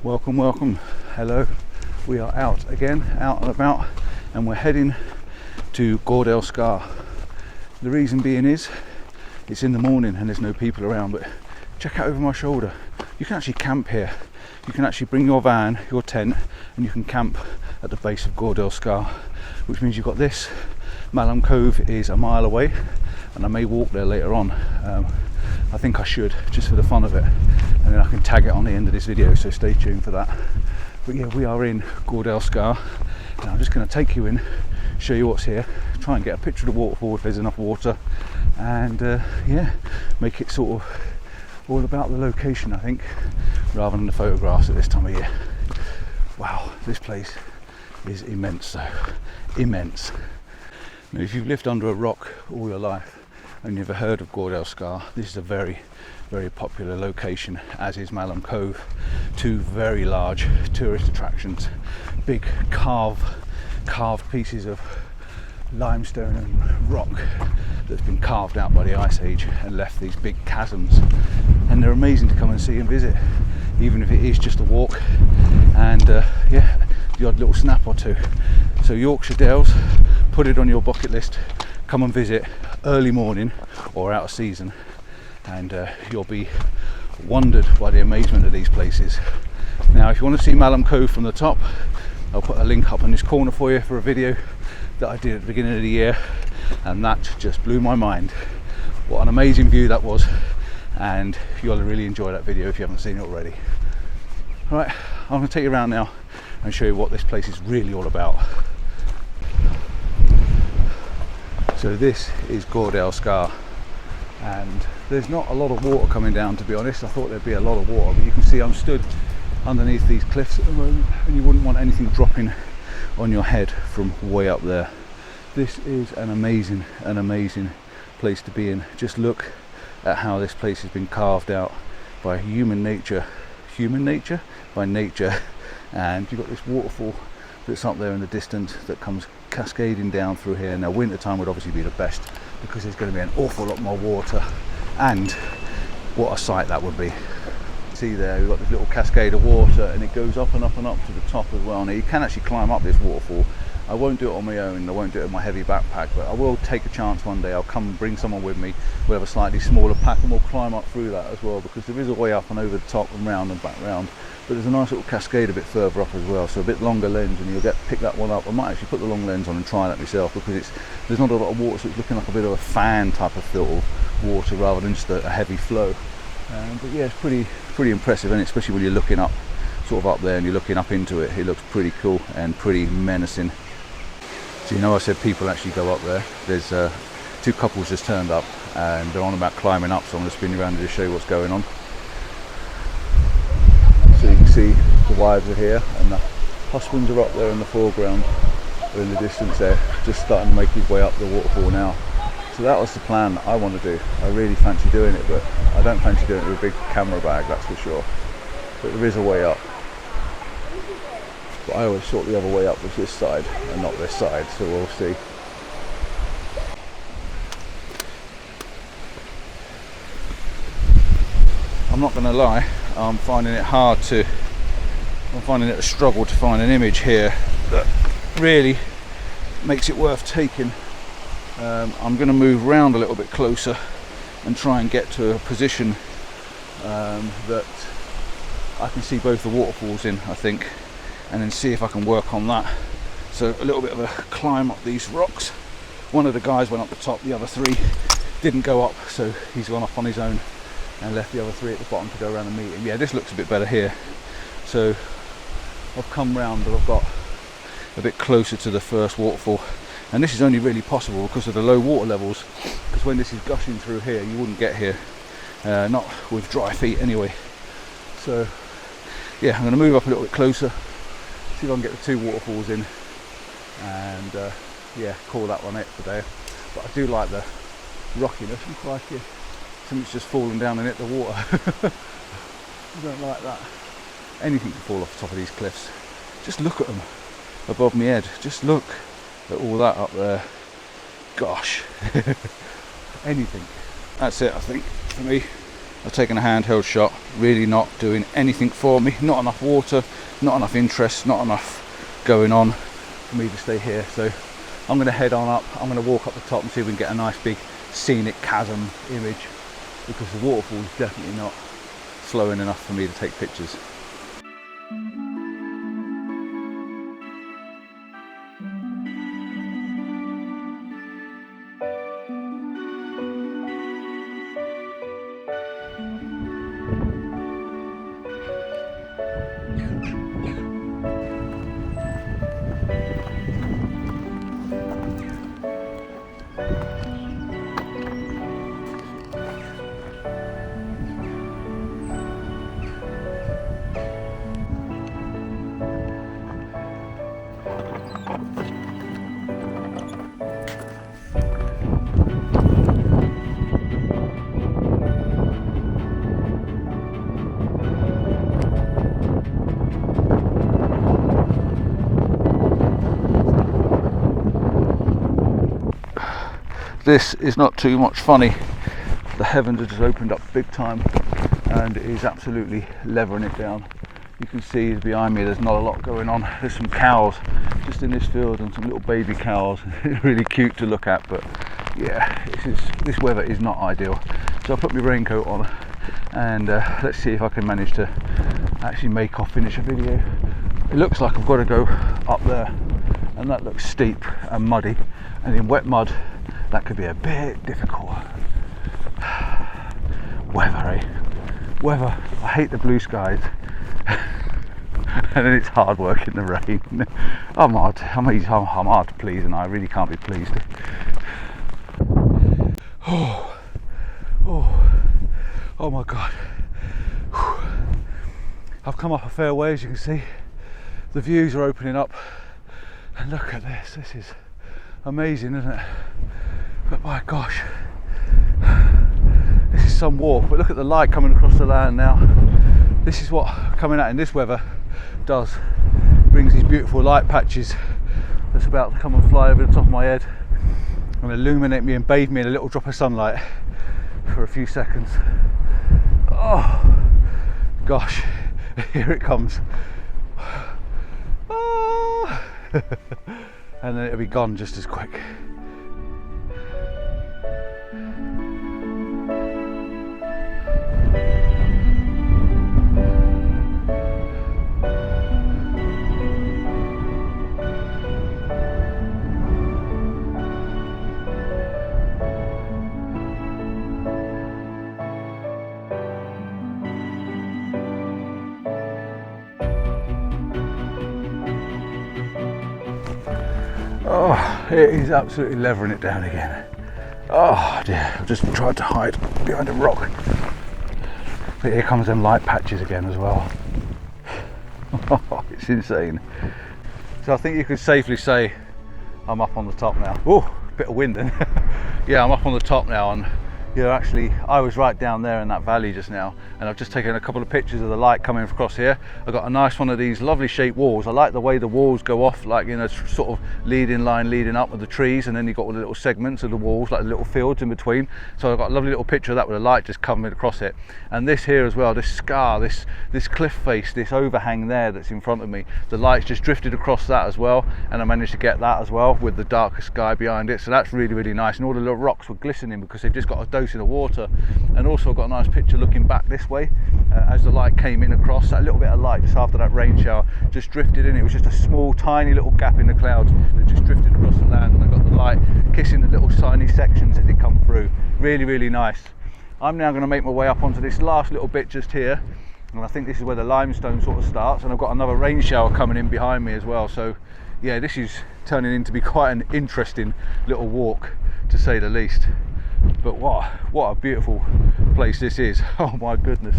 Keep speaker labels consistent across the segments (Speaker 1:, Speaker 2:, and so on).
Speaker 1: Welcome, welcome, hello. We are out again, out and about, and we're heading to Gordale Scar. The reason being is, it's in the morning and there's no people around, but check out over my shoulder. You can actually camp here. You can actually bring your van, your tent, and you can camp at the base of Gordale Scar, which means you've got this. Malham Cove is a mile away, and I may walk there later on. I think I should, just for the fun of it, and then I can tag it on the end of this video, so stay tuned for that. But yeah, we are in Gordale Scar, and I'm just going to take you in, show you what's here, try and get a picture of the waterfall if there's enough water, and yeah, make it sort of all about the location, I think, rather than the photographs at this time of year. Wow, this place is immense though, immense. Now, if you've lived under a rock all your life and you've never heard of Gordale Scar, this is a very, very popular location, as is Malham Cove. Two very large tourist attractions, big carved pieces of limestone and rock that's been carved out by the Ice Age and left these big chasms, and they're amazing to come and see and visit, even if it is just a walk and yeah, the odd little snap or two. So Yorkshire Dales, put it on your bucket list, come and visit early morning or out of season, and you'll be wondered by the amazement of these places. Now, if you want to see Malham Cove from the top, I'll put a link up in this corner for you for a video that I did at the beginning of the year, and that just blew my mind. What an amazing view that was, and you'll really enjoy that video if you haven't seen it already. Right, I'm going to take you around now and show you what this place is really all about. So this is Gordale Scar, and there's not a lot of water coming down, to be honest. I thought there'd be a lot of water, but you can see I'm stood underneath these cliffs at the moment, and you wouldn't want anything dropping on your head from way up there. This is an amazing place to be in. Just look at how this place has been carved out by human nature by nature, and you've got this waterfall that's up there in the distance that comes cascading down through here. Now, winter time would obviously be the best because there's going to be an awful lot more water, and what a sight that would be. See there, we've got this little cascade of water, and it goes up and up and up to the top as well. Now, you can actually climb up this waterfall. I won't do it on my own, I won't do it in my heavy backpack, but I will take a chance one day. I'll come and bring someone with me. We'll have a slightly smaller pack and we'll climb up through that as well, because there is a way up and over the top and round and back round, but there's a nice little cascade a bit further up as well, so a bit longer lens, and you'll pick that one up. I might actually put the long lens on and try that myself, because there's not a lot of water, so it's looking like a bit of a fan type of filter of water rather than just a heavy flow. But yeah, it's pretty impressive, and especially when you're looking up, sort of up there, and you're looking up into it, it looks pretty cool and pretty menacing. So, you know, I said people actually go up there. There's two couples just turned up, and they're on about climbing up, so I'm going to spin you around and just show you what's going on. So you can see the wives are here, and the husbands are up there in the foreground, or in the distance there, just starting to make his way up the waterfall now. So that was the plan that I want to do. I really fancy doing it, but I don't fancy doing it with a big camera bag, that's for sure. But there is a way up. But I always thought the other way up was this side and not this side, so we'll see. I'm not going to lie, I'm finding it a struggle to find an image here that really makes it worth taking. I'm going to move around a little bit closer and try and get to a position that I can see both the waterfalls in, I think, and then see if I can work on that. So a little bit of a climb up these rocks. One of the guys went up the top, the other three didn't go up, so he's gone up on his own and left the other three at the bottom to go around and meet him. Yeah, this looks a bit better here. So I've come round, but I've got a bit closer to the first waterfall, and this is only really possible because of the low water levels, because when this is gushing through here, you wouldn't get here, not with dry feet anyway. So yeah, I'm going to move up a little bit closer, see if I can get the two waterfalls in, and yeah, call that one it today. But I do like the rockiness. It's like something's just fallen down and hit the water. I don't like that. Anything can fall off the top of these cliffs. Just look at them above my head. Just look at all that up there. Gosh. Anything. That's it, I think, for me. I've taken a handheld shot, really not doing anything for me, not enough water, not enough interest, not enough going on for me to stay here. So I'm going to head on up, I'm going to walk up the top and see if we can get a nice big scenic chasm image, because the waterfall is definitely not flowing enough for me to take pictures. This is not too much funny. The heavens have just opened up big time and it is absolutely levering it down. You can see behind me there's not a lot going on. There's some cows just in this field and some little baby cows. It's really cute to look at, but yeah, this weather is not ideal. So I put my raincoat on and let's see if I can manage to actually finish a video. It looks like I've got to go up there and that looks steep and muddy, and in wet mud that could be a bit difficult. Weather, eh? Weather. I hate the blue skies. And then it's hard work in the rain. I'm hard to please, and I really can't be pleased. Oh my God. I've come up a fair way, as you can see. The views are opening up. And look at this. This is amazing, isn't it? But my gosh, this is some walk. But look at the light coming across the land now. This is what coming out in this weather does. Brings these beautiful light patches that's about to come and fly over the top of my head and illuminate me and bathe me in a little drop of sunlight for a few seconds. Oh gosh, here it comes. Oh. And then it'll be gone just as quick. Oh, it is absolutely levering it down again. Oh dear, I've just tried to hide behind a rock. But here comes them light patches again as well. It's insane. So I think you could safely say I'm up on the top now. Oh, bit of wind then. Yeah, I'm up on the top now, and yeah, actually I was right down there in that valley just now, and I've just taken a couple of pictures of the light coming across here. I've got a nice one of these lovely shaped walls. I like the way the walls go off, like, you know, sort of leading line leading up with the trees, and then you've got all the little segments of the walls, like the little fields in between. So I've got a lovely little picture of that with the light just coming across it. And this here as well, this scar, this cliff face, this overhang there that's in front of me, the light's just drifted across that as well, and I managed to get that as well with the darker sky behind it. So that's really, really nice, and all the little rocks were glistening because they've just got a dose in the water. And also I've got a nice picture looking back this way as the light came in across. That little bit of light just after that rain shower just drifted in. It was just a small tiny little gap in the clouds that just drifted across the land, and I got the light kissing the little tiny sections as it come through. Really, really nice. I'm now going to make my way up onto this last little bit just here, and I think this is where the limestone sort of starts, and I've got another rain shower coming in behind me as well. So yeah, this is turning into be quite an interesting little walk, to say the least. But what a beautiful place this is. Oh my goodness.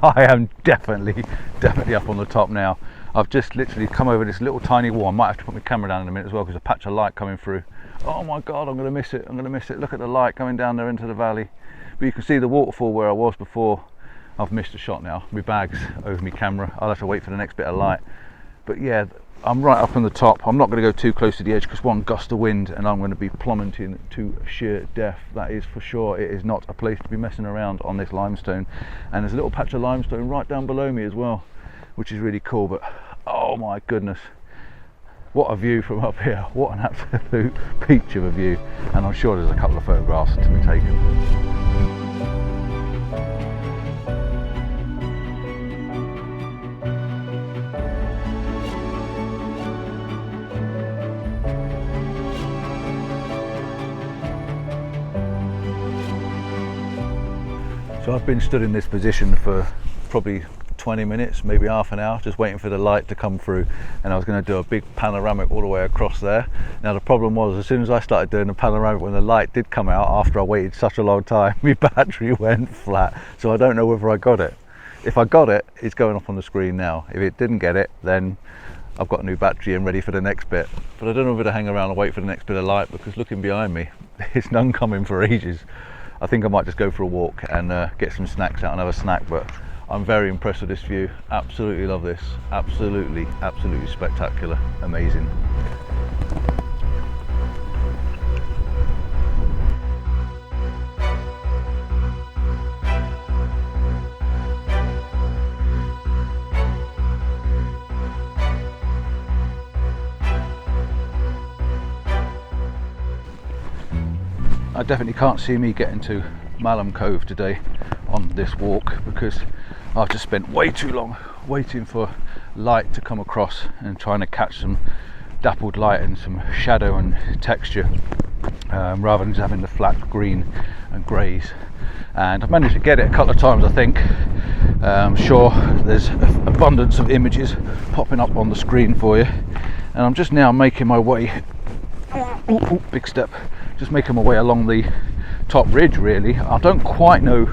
Speaker 1: I am definitely up on the top now. I've just literally come over this little tiny wall. I might have to put my camera down in a minute as well, because a patch of light coming through. Oh my God, I'm going to miss it. I'm going to miss it. Look at the light coming down there into the valley. But you can see the waterfall where I was before. I've missed a shot now. My bag's over my camera. I'll have to wait for the next bit of light. But yeah, I'm right up on the top. I'm not going to go too close to the edge because one gust of wind and I'm going to be plummeting to sheer death. That is for sure. It is not a place to be messing around on this limestone. And there's a little patch of limestone right down below me as well, which is really cool. But oh my goodness, what a view from up here. What an absolute peach of a view. And I'm sure there's a couple of photographs to be taken. So I've been stood in this position for probably 20 minutes, maybe half an hour, just waiting for the light to come through, and I was going to do a big panoramic all the way across there. Now the problem was, as soon as I started doing the panoramic, when the light did come out after I waited such a long time, my battery went flat, so I don't know whether I got it. If I got it, it's going up on the screen now. If it didn't get it, then I've got a new battery and ready for the next bit. But I don't know whether to hang around and wait for the next bit of light, because looking behind me, there's none coming for ages. I think I might just go for a walk and get some snacks out and have a snack, but I'm very impressed with this view. Absolutely love this. Absolutely spectacular. Amazing. I definitely can't see me getting to Malham Cove today on this walk, because I've just spent way too long waiting for light to come across and trying to catch some dappled light and some shadow and texture, rather than just having the flat green and greys. And I've managed to get it a couple of times, I think. I'm sure there's an abundance of images popping up on the screen for you, and I'm just now making my way, big step, just making my way along the top ridge really. I don't quite know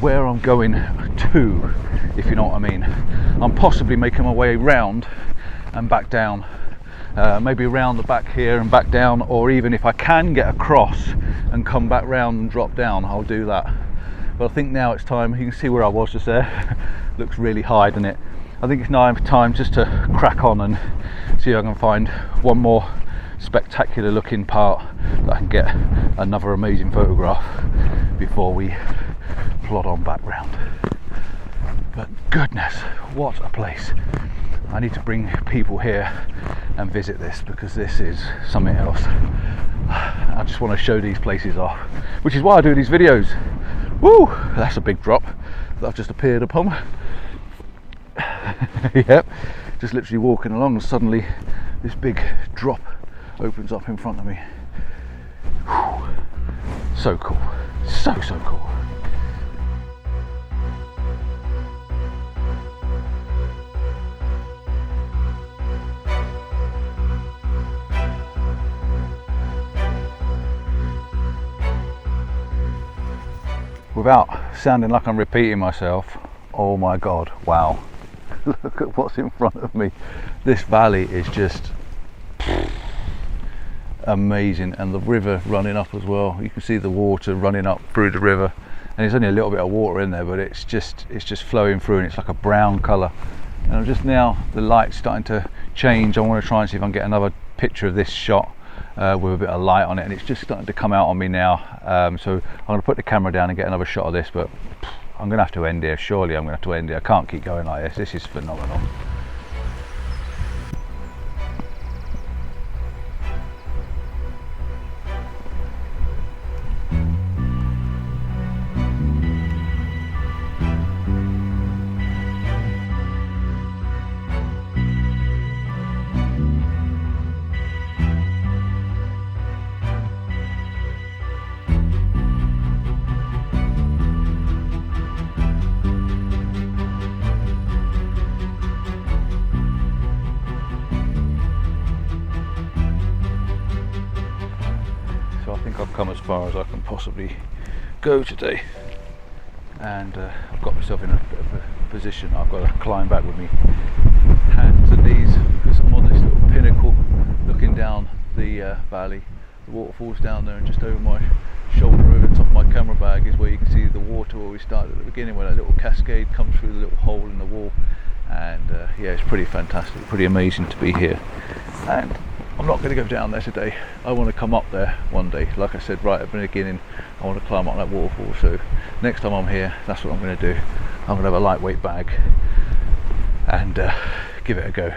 Speaker 1: where I'm going to, if you know what I mean. I'm possibly making my way round and back down, maybe around the back here and back down, or even if I can get across and come back round and drop down, I'll do that. But I think now it's time. You can see where I was just there. Looks really high, doesn't it? I think it's now time just to crack on and see if I can find one more spectacular looking part that I can get another amazing photograph before we plod on back round. But goodness, what a place. I need to bring people here and visit this, because this is something else. I just want to show these places off, which is why I do these videos. Woo, that's a big drop that I've just appeared upon. Yep, just literally walking along and suddenly this big drop opens up in front of me. Whew. So cool, so cool. Without sounding like I'm repeating myself, oh my god, wow. Look at what's in front of me. This valley is just amazing, and the river running up as well. You can see the water running up through the river, and there's only a little bit of water in there, but it's just flowing through, and it's like a brown colour. And I'm just now, the light's starting to change. I want to try and see if I can get another picture of this shot with a bit of light on it, and it's just starting to come out on me now. So I'm going to put the camera down and get another shot of this, but I'm going to have to end here. Surely I'm going to have to end here. I can't keep going like this. This is phenomenal. I've come as far as I can possibly go today, and I've got myself in a bit of a position. I've got to climb back with me hands and knees, because I'm on this little pinnacle looking down the valley. The waterfall's down there, and just over my shoulder, over the top of my camera bag, is where you can see the water where we started at the beginning, where that little cascade comes through the little hole in the wall. and yeah, it's pretty fantastic, pretty amazing to be here. And I'm not going to go down there today. I want to come up there one day. Like I said right at the beginning, I want to climb up that waterfall. So next time I'm here, that's what I'm going to do. I'm going to have a lightweight bag and give it a go.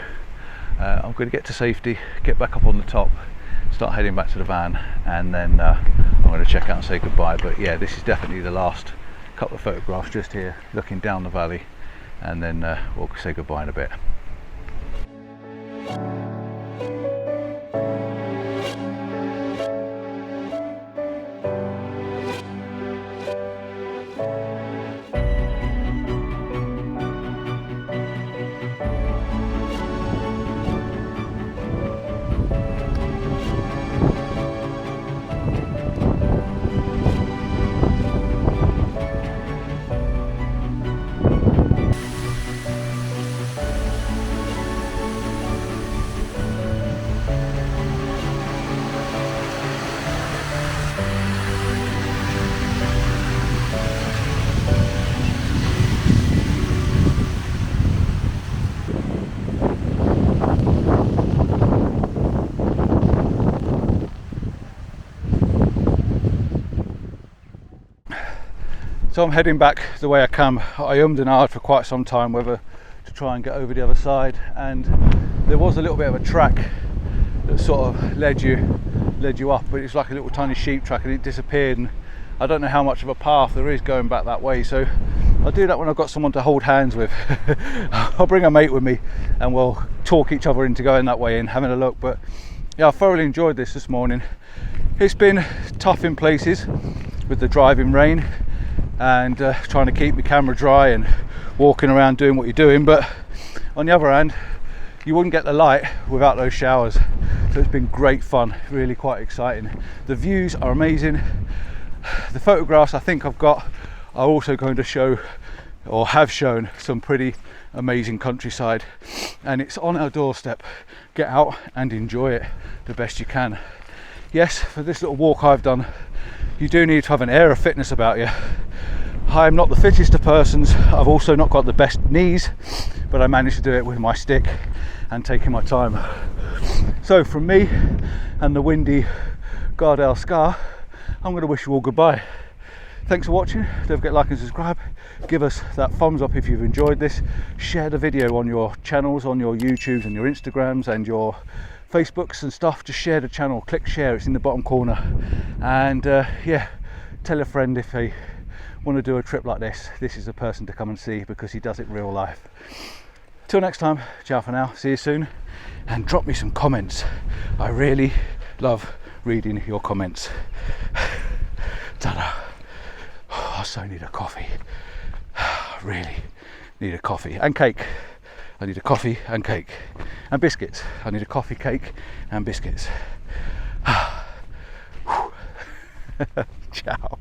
Speaker 1: I'm going to get to safety, get back up on the top, start heading back to the van, and then I'm going to check out and say goodbye. But yeah, this is definitely the last couple of photographs just here looking down the valley, and then we'll say goodbye in a bit. So I'm heading back the way I come. I ummed and ahed for quite some time whether to try and get over the other side, and there was a little bit of a track that sort of led you up, but it's like a little tiny sheep track, and it disappeared, and I don't know how much of a path there is going back that way. So I'll do that when I've got someone to hold hands with. I'll bring a mate with me and we'll talk each other into going that way and having a look. But yeah, I thoroughly enjoyed this morning. It's been tough in places with the driving rain and trying to keep my camera dry and walking around doing what you're doing, but on the other hand, you wouldn't get the light without those showers. So it's been great fun, really quite exciting. The views are amazing. The photographs I think I've got are also going to show, or have shown, some pretty amazing countryside, and it's on our doorstep. Get out and enjoy it the best you can. Yes, for this little walk I've done, you do need to have an air of fitness about you. I'm not the fittest of persons, I've also not got the best knees, but I managed to do it with my stick and taking my time. So from me and the windy Gordale Scar, I'm going to wish you all goodbye. Thanks for watching. Don't forget to like and subscribe. Give us that thumbs up if you've enjoyed this. Share the video on your channels, on your YouTubes and your Instagrams and your Facebooks and stuff. Just share the channel, click share, it's in the bottom corner. And yeah, tell a friend if they want to do a trip like this. This is the person to come and see because he does it real life. Till next time, ciao for now, see you soon, and drop me some comments. I really love reading your comments. Ta-da. Oh, I so need a coffee. I really need a coffee and cake. I need a coffee and cake and biscuits. I need a coffee, cake and biscuits. Ciao.